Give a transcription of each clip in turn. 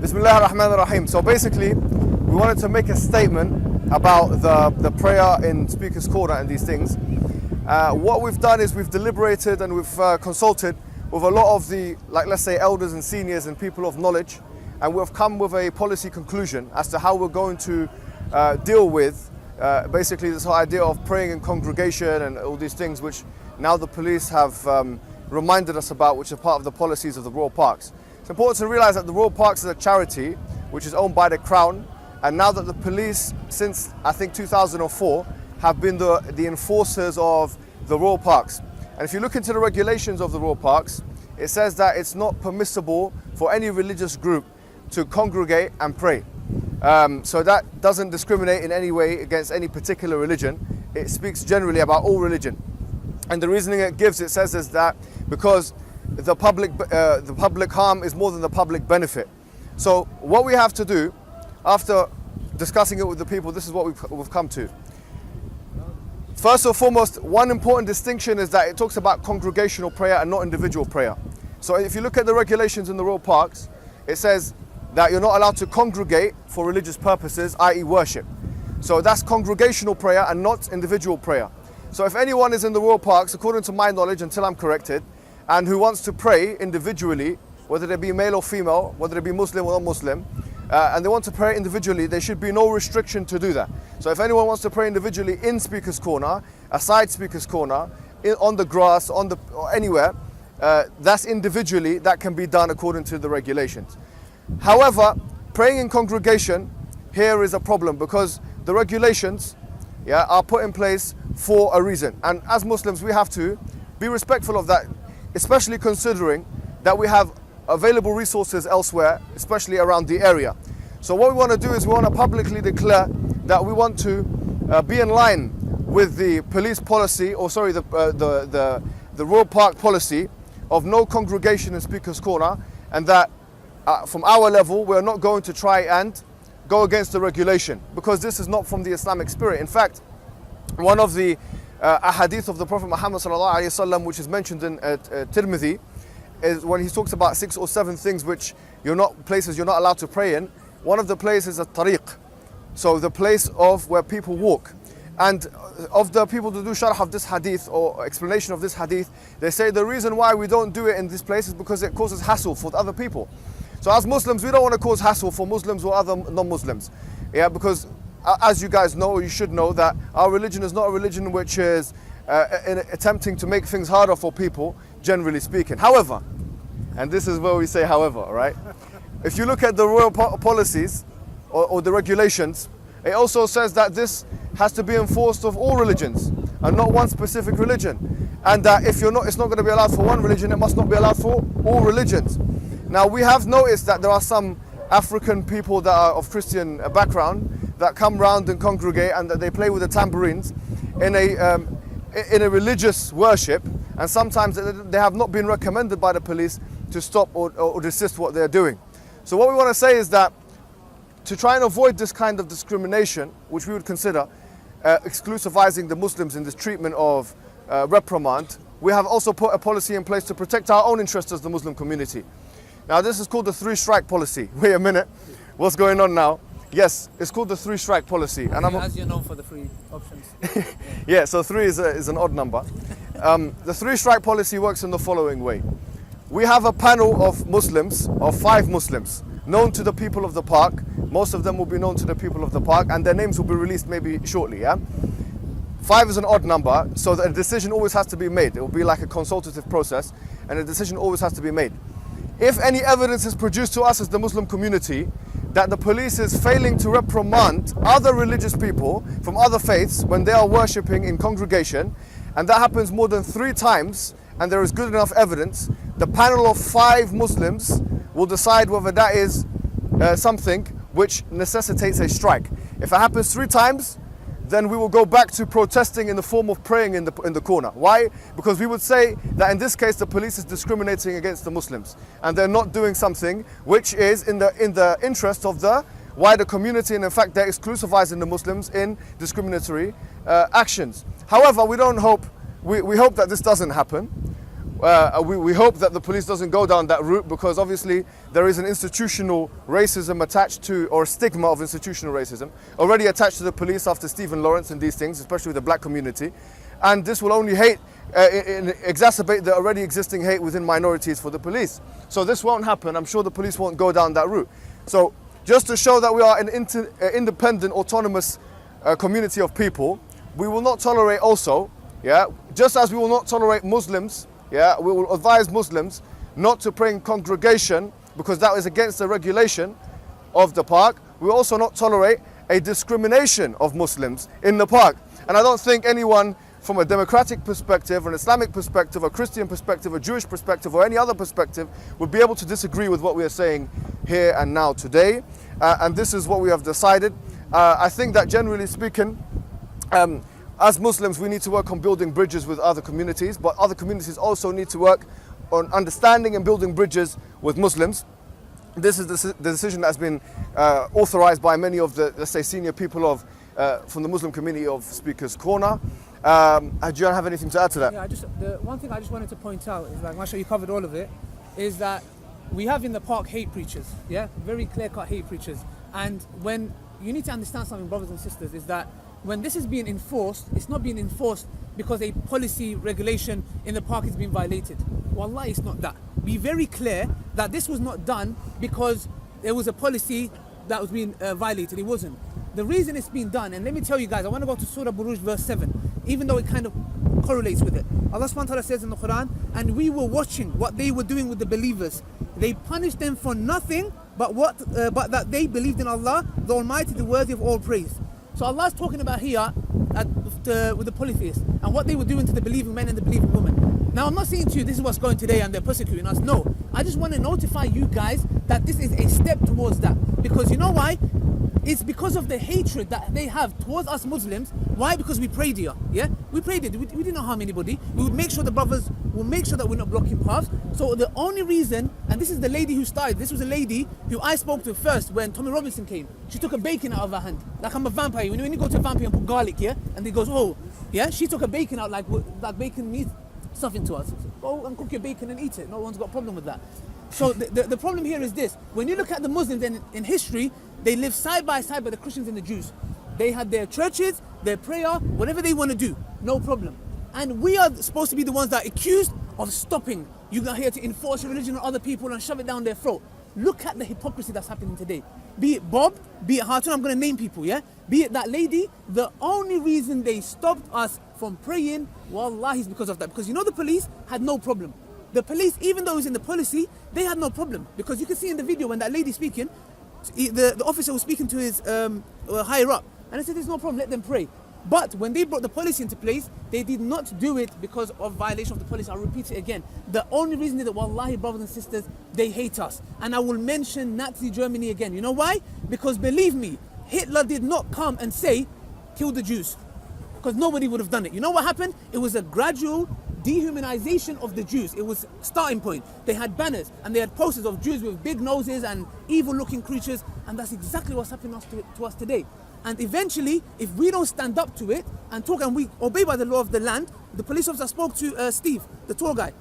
Bismillah ar-Rahman ar-Rahim. So basically, we wanted to make a statement about the prayer in Speaker's Corner and these things. What we've done is we've deliberated and we've consulted with a lot of the, like let's say, elders and seniors and people of knowledge, and we've come with a policy conclusion as to how we're going to deal with basically this whole idea of praying in congregation and all these things which now the police have reminded us about, which are part of the policies of the Royal Parks. It's important to realise that the Royal Parks is a charity which is owned by the Crown, and now that the police, since I think 2004, have been the enforcers of the Royal Parks. And if you look into the regulations of the Royal Parks, it says that it's not permissible for any religious group to congregate and pray. So that doesn't discriminate in any way against any particular religion. It speaks generally about all religion. And the reasoning it gives, it says, is that because the public harm is more than the public benefit. So what we have to do, after discussing it with the people, this is what we've come to. First and foremost, one important distinction is that it talks about congregational prayer and not individual prayer. So if you look at the regulations in the Royal Parks, it says that you're not allowed to congregate for religious purposes, i.e. worship. So that's congregational prayer and not individual prayer. So if anyone is in the Royal Parks, according to my knowledge, until I'm corrected, and who wants to pray individually, whether they be male or female, whether they be Muslim or non-Muslim, and they want to pray individually, there should be no restriction to do that. So if anyone wants to pray individually in Speaker's Corner, aside Speaker's Corner, on the grass, or anywhere, that's individually, that can be done according to the regulations. However, praying in congregation, here is a problem because the regulations are put in place for a reason. And as Muslims, we have to be respectful of that, especially considering that we have available resources elsewhere, especially around the area. So what we want to do is we want to publicly declare that we want to be in line with the police policy, or sorry, the Royal Park policy of no congregation in Speaker's Corner, and that from our level, we're not going to try and go against the regulation, because this is not from the Islamic spirit. In fact, one of the ahadith of the Prophet Muhammad sallallahu alaihi wasallam, which is mentioned in Tirmidhi, is when he talks about 6 or 7 things which places you're not allowed to pray in. One of the places is a tariq, so the place of where people walk. And of the people to do sharh of this hadith or explanation of this hadith, they say the reason why we don't do it in this place is because it causes hassle for other people. So as Muslims, we don't want to cause hassle for Muslims or other non-Muslims. Yeah, because as you guys know, you should know that our religion is not a religion which is attempting to make things harder for people, generally speaking. However, and this is where we say however, right? If you look at the royal policies or the regulations, it also says that this has to be enforced of all religions and not one specific religion. And that if it's not going to be allowed for one religion, it must not be allowed for all religions. Now, we have noticed that there are some African people that are of Christian background that come round and congregate, and that they play with the tambourines in a religious worship, and sometimes they have not been recommended by the police to stop or desist what they're doing. So what we want to say is that to try and avoid this kind of discrimination, which we would consider exclusivizing the Muslims in this treatment of reprimand, we have also put a policy in place to protect our own interests as the Muslim community. Now, this is called the 3-strike policy. Wait a minute, what's going on now? Yes, it's called the 3-strike policy. And as you know, for the 3 options. Yeah, so 3 is an odd number. The 3-strike policy works in the following way. We have a panel of Muslims, of 5 Muslims, known to the people of the park. Most of them will be known to the people of the park, and their names will be released maybe shortly, yeah? 5 is an odd number, so a decision always has to be made. It will be like a consultative process, and a decision always has to be made. If any evidence is produced to us as the Muslim community that the police is failing to reprimand other religious people from other faiths when they are worshipping in congregation, and that happens more than 3 times, and there is good enough evidence, the panel of 5 Muslims will decide whether that is something which necessitates a strike. If it happens 3 times, then we will go back to protesting in the form of praying in the corner. Why? Because we would say that in this case the police is discriminating against the Muslims, and they're not doing something which is in the interest of the wider community, and in fact they're exclusivizing the Muslims in discriminatory actions. However, we hope that this doesn't happen. We hope that the police doesn't go down that route, because obviously there is an institutional racism attached to, or a stigma of institutional racism already attached to the police after Stephen Lawrence and these things, especially with the black community. And this will only exacerbate the already existing hate within minorities for the police. So this won't happen. I'm sure the police won't go down that route. So just to show that we are an independent, autonomous community of people, we will not tolerate also, just as we will not tolerate Muslims, we will advise Muslims not to pray in congregation because that is against the regulation of the park. We will also not tolerate a discrimination of Muslims in the park. And I don't think anyone from a democratic perspective, an Islamic perspective, a Christian perspective, a Jewish perspective, or any other perspective would be able to disagree with what we are saying here and now today. And this is what we have decided. I think that generally speaking, as Muslims, we need to work on building bridges with other communities, but other communities also need to work on understanding and building bridges with Muslims. This is the decision that has been authorized by many of the, let's say, senior people from the Muslim community of Speaker's Corner. Do you have anything to add to that? Yeah, the one thing I just wanted to point out is, like, Masha, you covered all of it, is that we have in the park hate preachers, very clear-cut hate preachers. And when you need to understand something, brothers and sisters, is that when this is being enforced, it's not being enforced because a policy regulation in the park is being violated. Wallahi, it's not that. Be very clear that this was not done because there was a policy that was being violated. It wasn't. The reason it's being done, and let me tell you guys, I want to go to Surah Buruj verse 7, even though it kind of correlates with it. Allah subhanahu wa ta'ala says in the Quran, and we were watching what they were doing with the believers. They punished them for nothing but that they believed in Allah, the Almighty, the worthy of all praise. So Allah is talking about here with the polytheists and what they were doing to the believing men and the believing women. Now, I'm not saying to you this is what's going today and they're persecuting us. No, I just want to notify you guys that this is a step towards that. Because you know why? It's because of the hatred that they have towards us Muslims. Why? Because we prayed here. We prayed it. We didn't harm anybody. We would make sure the brothers will make sure that we're not blocking paths. So the only reason, and this is the lady who started, this was a lady who I spoke to first when Tommy Robinson came. She took a bacon out of her hand. Like, I'm a vampire. When you go to a vampire and put garlic here, and he goes, oh, she took a bacon out like bacon means something to us. Go and cook your bacon and eat it. No one's got a problem with that. So the problem here is this. When you look at the Muslims in history, they live side by side with the Christians and the Jews. They had their churches, their prayer, whatever they want to do, no problem. And we are supposed to be the ones that are accused of stopping. You are here to enforce your religion on other people and shove it down their throat. Look at the hypocrisy that's happening today. Be it Bob, be it Hartun, I'm going to name people, Be it that lady, the only reason they stopped us from praying, wallahi, is because of that. Because the police had no problem. The police, even though it was in the policy, they had no problem. Because you can see in the video when that lady speaking, the officer was speaking to his higher up, and I said, there's no problem, let them pray. But when they brought the policy into place, they did not do it because of violation of the policy. I'll repeat it again. The only reason is that, wallahi, brothers and sisters, they hate us. And I will mention Nazi Germany again. You know why? Because believe me, Hitler did not come and say, kill the Jews. Because nobody would have done it. You know what happened? It was a gradual dehumanization of the Jews. It was starting point. They had banners and they had posters of Jews with big noses and evil-looking creatures, and that's exactly what's happening to us today. And eventually, if we don't stand up to it and talk and we obey by the law of the land, the police officer spoke to Steve, the tour guy.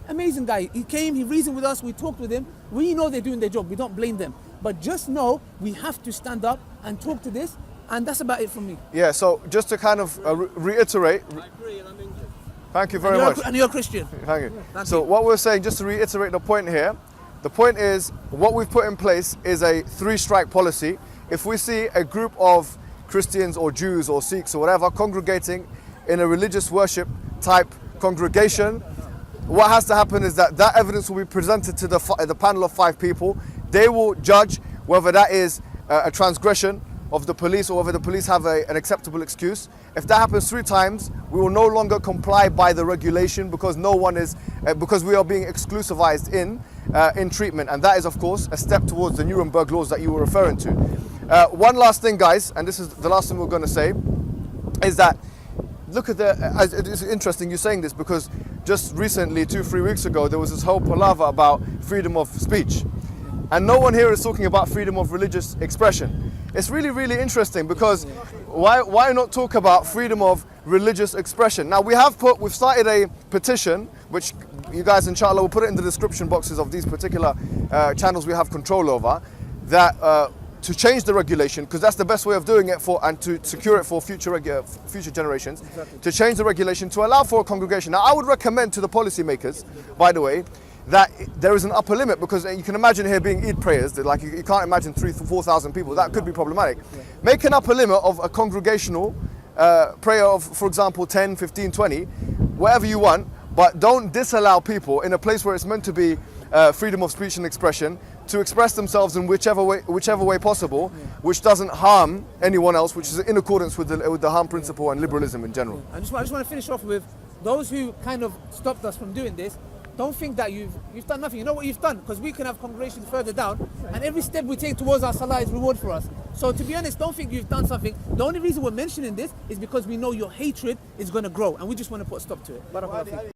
Amazing guy. He came, he reasoned with us, we talked with him. We know they're doing their job. We don't blame them. But just know we have to stand up and talk to this, and that's about it from me. Yeah, so just to kind of reiterate. I pray and I'm injured. Thank you very much. And you're a Christian. Thank you. So what we're saying, just to reiterate the point here, the point is what we've put in place is a 3-strike policy. If we see a group of Christians or Jews or Sikhs or whatever congregating in a religious worship type congregation, what has to happen is that evidence will be presented to the panel of 5 people. They will judge whether that is a transgression of the police or whether the police have an acceptable excuse. If that happens 3 times, we will no longer comply by the regulation because because we are being exclusivized in treatment, and that is of course a step towards the Nuremberg laws that you were referring to. One last thing, guys, and this is the last thing we're going to say, is that look at it's interesting you saying this because just recently, 2-3 weeks ago, there was this whole palaver about freedom of speech, and no one here is talking about freedom of religious expression. It's really, really interesting because why not talk about freedom of religious expression? Now we've started a petition which you guys, inshallah, will put it in the description boxes of these particular channels we have control over, that to change the regulation, because that's the best way of doing it and to secure it for future generations. Exactly. To change the regulation to allow for a congregation. Now, I would recommend to the policymakers, by the way, that there is an upper limit, because you can imagine here being Eid prayers, like you can't imagine 3,000 to 4,000 people. That could be problematic. Make an upper limit of a congregational prayer of, for example, 10, 15, 20, whatever you want, but don't disallow people in a place where it's meant to be freedom of speech and expression to express themselves in whichever way possible, which doesn't harm anyone else, which is in accordance with the harm principle and liberalism in general. I just want to finish off with those who kind of stopped us from doing this. Don't think that you've done nothing. You know what you've done, because we can have congregations further down, and every step we take towards our salah is reward for us. So to be honest, don't think you've done something. The only reason we're mentioning this is because we know your hatred is going to grow, and we just want to put a stop to it. Barakallahu feek.